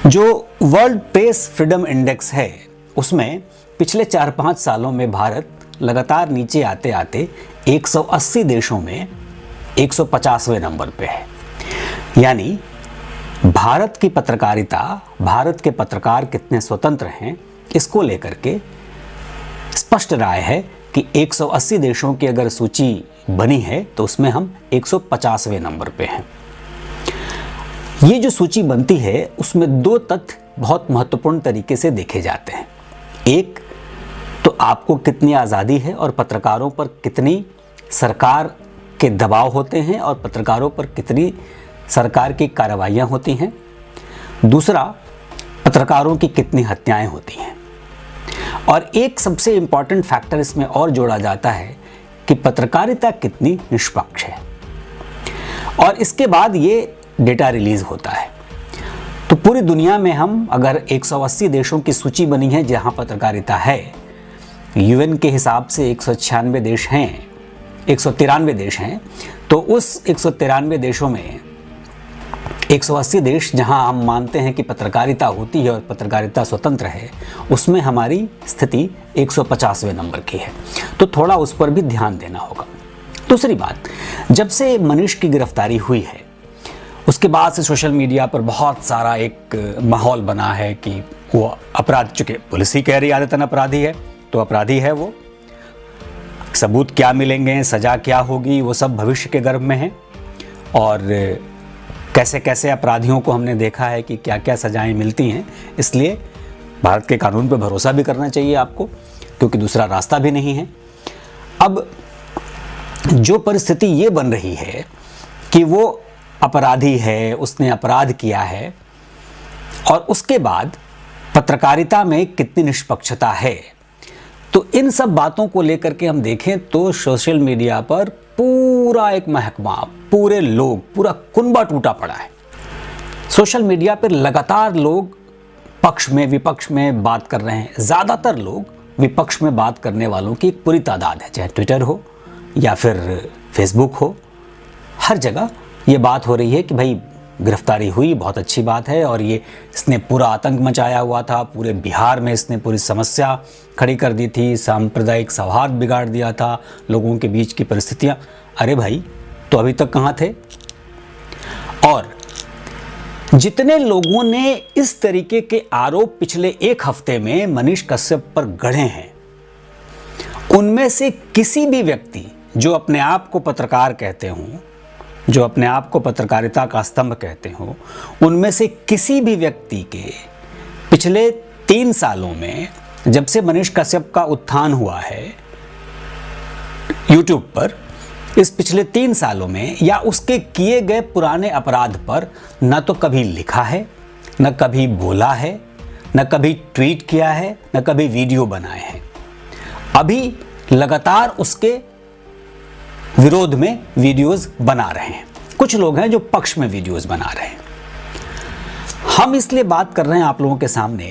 जो world press freedom index है उसमें पिछले 4-5 सालों में भारत लगातार नीचे आते आते 180 देशों में 150वें नंबर पे है। यानी भारत की पत्रकारिता, भारत के पत्रकार कितने स्वतंत्र हैं, इसको लेकर के स्पष्ट राय है कि 180 देशों की अगर सूची बनी है तो उसमें हम 150वें नंबर पे हैं। ये जो सूची बनती है उसमें दो तथ्य बहुत महत्वपूर्ण तरीके से देखे जाते हैं। एक तो आपको कितनी आज़ादी है और पत्रकारों पर कितनी सरकार के दबाव होते हैं और पत्रकारों पर कितनी सरकार की कार्रवाइयाँ होती हैं। दूसरा, पत्रकारों की कितनी हत्याएं होती हैं। और एक सबसे इम्पॉर्टेंट फैक्टर इसमें और जोड़ा जाता है कि पत्रकारिता कितनी निष्पक्ष है। और इसके बाद ये डेटा रिलीज होता है। तो पूरी दुनिया में हम अगर 180 देशों की सूची बनी है जहां पत्रकारिता है, यूएन के हिसाब से 196 देश हैं, 193 देश हैं, तो उस 193 देशों में 180 देश जहां हम मानते हैं कि पत्रकारिता होती है और पत्रकारिता स्वतंत्र है, उसमें हमारी स्थिति 150वें नंबर की है। तो थोड़ा उस पर भी ध्यान देना होगा। दूसरी बात, जब से मनीष की गिरफ्तारी हुई है उसके बाद से सोशल मीडिया पर बहुत सारा एक माहौल बना है कि वो अपराध, चुके पुलिस ही कह रही आदतन अपराधी है तो अपराधी है वो, सबूत क्या मिलेंगे, सजा क्या होगी, वो सब भविष्य के गर्भ में है। और कैसे कैसे अपराधियों को हमने देखा है कि क्या क्या सजाएं मिलती हैं। इसलिए भारत के कानून पर भरोसा भी करना चाहिए आपको, क्योंकि दूसरा रास्ता भी नहीं है। अब जो परिस्थिति ये बन रही है कि वो अपराधी है, उसने अपराध किया है, और उसके बाद पत्रकारिता में कितनी निष्पक्षता है, तो इन सब बातों को लेकर के हम देखें तो सोशल मीडिया पर पूरा एक महकमा, पूरे लोग, पूरा कुनबा टूटा पड़ा है। सोशल मीडिया पर लगातार लोग पक्ष में विपक्ष में बात कर रहे हैं। ज़्यादातर लोग विपक्ष में बात करने वालों की एक पूरी तादाद है, चाहे ट्विटर हो या फिर फेसबुक हो। हर जगह ये बात हो रही है कि भाई गिरफ्तारी हुई, बहुत अच्छी बात है, और ये इसने पूरा आतंक मचाया हुआ था, पूरे बिहार में इसने पूरी समस्या खड़ी कर दी थी, सांप्रदायिक सौहार्द बिगाड़ दिया था, लोगों के बीच की परिस्थितियाँ। अरे भाई, तो अभी तक कहाँ थे? और जितने लोगों ने इस तरीके के आरोप पिछले एक हफ्ते में मनीष कश्यप पर गढ़े हैं, उनमें से किसी भी व्यक्ति जो अपने आप को पत्रकार कहते हों, जो अपने आप को पत्रकारिता का स्तंभ कहते हो, उनमें से किसी भी व्यक्ति के पिछले 3 सालों में, जब से मनीष कश्यप का उत्थान हुआ है यूट्यूब पर, इस पिछले 3 सालों में या उसके किए गए पुराने अपराध पर न तो कभी लिखा है, न कभी बोला है, न कभी ट्वीट किया है, न कभी वीडियो बनाए हैं। अभी लगातार उसके विरोध में वीडियोस बना रहे हैं। कुछ लोग हैं जो पक्ष में वीडियोस बना रहे हैं। हम इसलिए बात कर रहे हैं आप लोगों के सामने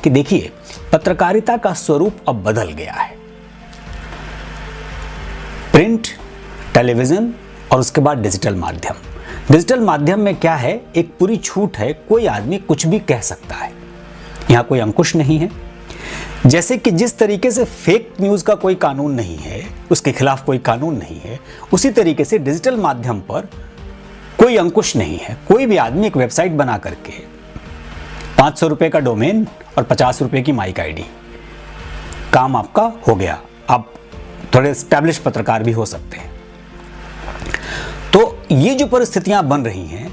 कि देखिए, पत्रकारिता का स्वरूप अब बदल गया है। प्रिंट, टेलीविजन और उसके बाद डिजिटल माध्यम। डिजिटल माध्यम में क्या है, एक पूरी छूट है, कोई आदमी कुछ भी कह सकता है, यहां कोई अंकुश नहीं है। जैसे कि जिस तरीके से फेक न्यूज़ का कोई कानून नहीं है, उसके खिलाफ कोई कानून नहीं है, उसी तरीके से डिजिटल माध्यम पर कोई अंकुश नहीं है। कोई भी आदमी एक वेबसाइट बना करके 500 रुपये का डोमेन और 50 रुपये की माइक आईडी, काम आपका हो गया। आप थोड़े एस्टैब्लिश पत्रकार भी हो सकते हैं। तो ये जो परिस्थितियां बन रही हैं,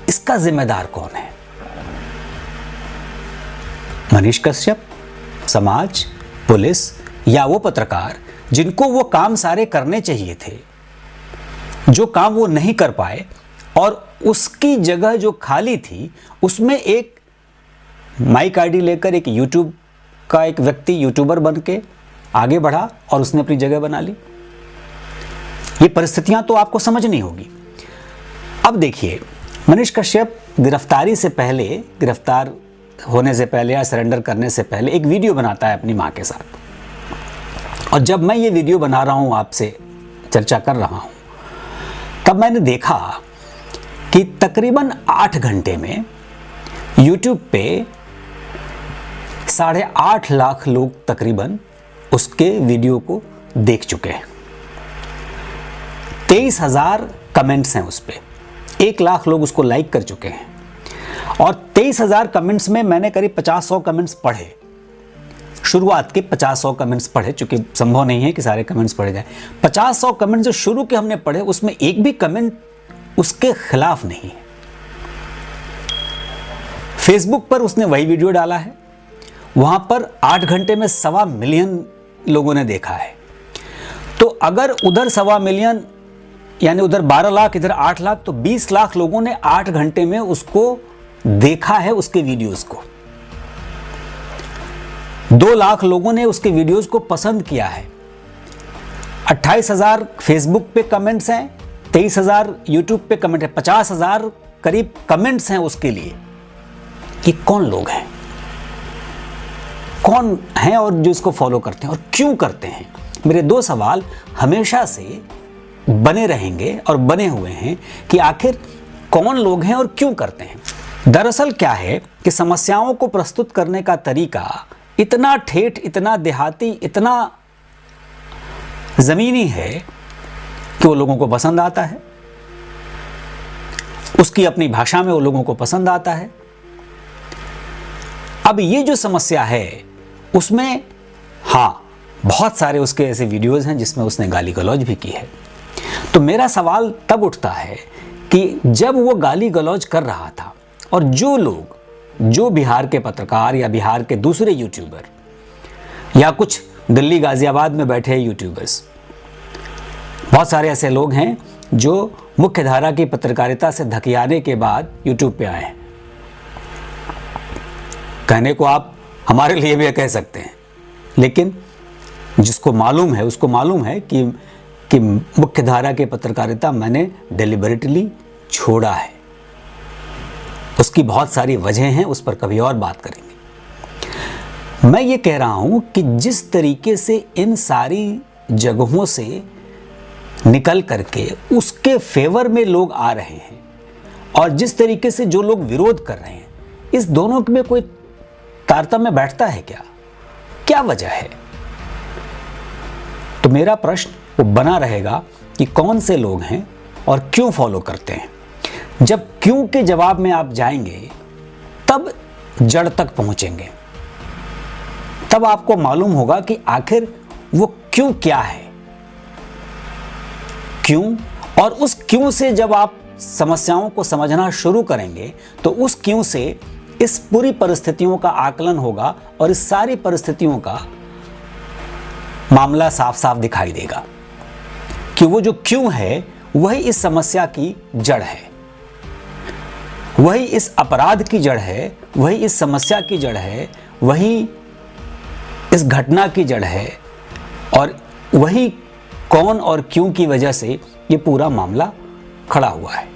इसका जिम्मेदार कौन है? मनीष कश्यप, समाज, पुलिस, या वो पत्रकार जिनको वो काम सारे करने चाहिए थे, जो काम वो नहीं कर पाए, और उसकी जगह जो खाली थी उसमें एक माइक आईडी लेकर एक यूट्यूब का एक व्यक्ति यूट्यूबर बन के आगे बढ़ा और उसने अपनी जगह बना ली। ये परिस्थितियां तो आपको समझनी होगी। अब देखिए, मनीष कश्यप गिरफ्तारी से पहले, गिरफ्तार होने से पहले या सरेंडर करने से पहले एक वीडियो बनाता है अपनी माँ के साथ। और जब मैं ये वीडियो बना रहा हूँ, आपसे चर्चा कर रहा हूँ, तब मैंने देखा कि तकरीबन 8 घंटे में YouTube पे 8.5 लाख लोग तकरीबन उसके वीडियो को देख चुके हैं। 23,000 कमेंट्स हैं उस पे, 1 लाख लोग उसको लाइक कर चुके हैं। और 23,000 कमेंट्स में मैंने करीब 50-100 कमेंट्स पढ़े, शुरुआत के 50-100 कमेंट्स पढ़े, चूंकि संभव नहीं है कि सारे कमेंट्स पढ़े जाए। 50-100 कमेंट्स जो शुरू के हमने पढ़े, उसमें एक भी कमेंट उसके खिलाफ नहीं है। फेसबुक पर उसने वही वीडियो डाला है, वहां पर 8 घंटे में 1.25 मिलियन लोगों ने देखा है। तो अगर उधर 1.25 मिलियन, यानी उधर 12 लाख इधर 8 लाख, तो 20 लाख लोगों ने 8 घंटे में उसको देखा है, उसके वीडियोस को। 2 लाख लोगों ने उसके वीडियोस को पसंद किया है। 28,000 फेसबुक पे कमेंट्स हैं, 23,000 यूट्यूब पे कमेंट है, 50,000 करीब कमेंट्स हैं उसके लिए। ये कौन लोग हैं, कौन हैं और जो इसको फॉलो करते हैं और क्यों करते हैं? मेरे 2 सवाल हमेशा से बने रहेंगे और बने हुए हैं कि आखिर कौन लोग हैं और क्यों करते हैं। दरअसल क्या है कि समस्याओं को प्रस्तुत करने का तरीका इतना ठेठ, इतना देहाती, इतना जमीनी है कि वो लोगों को पसंद आता है। उसकी अपनी भाषा में वो लोगों को पसंद आता है। अब ये जो समस्या है उसमें, हाँ, बहुत सारे उसके ऐसे वीडियोस हैं जिसमें उसने गाली गलौज भी की है। तो मेरा सवाल तब उठता है कि जब वो गाली गलौज कर रहा था और जो लोग, जो बिहार के पत्रकार या बिहार के दूसरे यूट्यूबर या कुछ दिल्ली गाजियाबाद में बैठे यूट्यूबर्स, बहुत सारे ऐसे लोग हैं जो मुख्य धारा की पत्रकारिता से धकियाने के बाद यूट्यूब पे आए हैं। कहने को आप हमारे लिए भी कह सकते हैं, लेकिन जिसको मालूम है उसको मालूम है कि मुख्य धारा की पत्रकारिता मैंने डेलिबरेटली छोड़ा है। उसकी बहुत सारी वजह हैं, उस पर कभी और बात करेंगे। मैं ये कह रहा हूं कि जिस तरीके से इन सारी जगहों से निकल करके उसके फेवर में लोग आ रहे हैं और जिस तरीके से जो लोग विरोध कर रहे हैं, इस दोनों में कोई तारतम्य बैठता है क्या? क्या वजह है? तो मेरा प्रश्न वो बना रहेगा कि कौन से लोग हैं और क्यों फॉलो करते हैं। जब क्यों के जवाब में आप जाएंगे तब जड़ तक पहुंचेंगे, तब आपको मालूम होगा कि आखिर वो क्यों क्या है। क्यों, और उस क्यों से जब आप समस्याओं को समझना शुरू करेंगे तो उस क्यों से इस पूरी परिस्थितियों का आकलन होगा और इस सारी परिस्थितियों का मामला साफ साफ दिखाई देगा कि वो जो क्यों है वही इस समस्या की जड़ है, वही इस अपराध की जड़ है, वही इस समस्या की जड़ है, वही इस घटना की जड़ है और वही कौन और क्यों की वजह से ये पूरा मामला खड़ा हुआ है।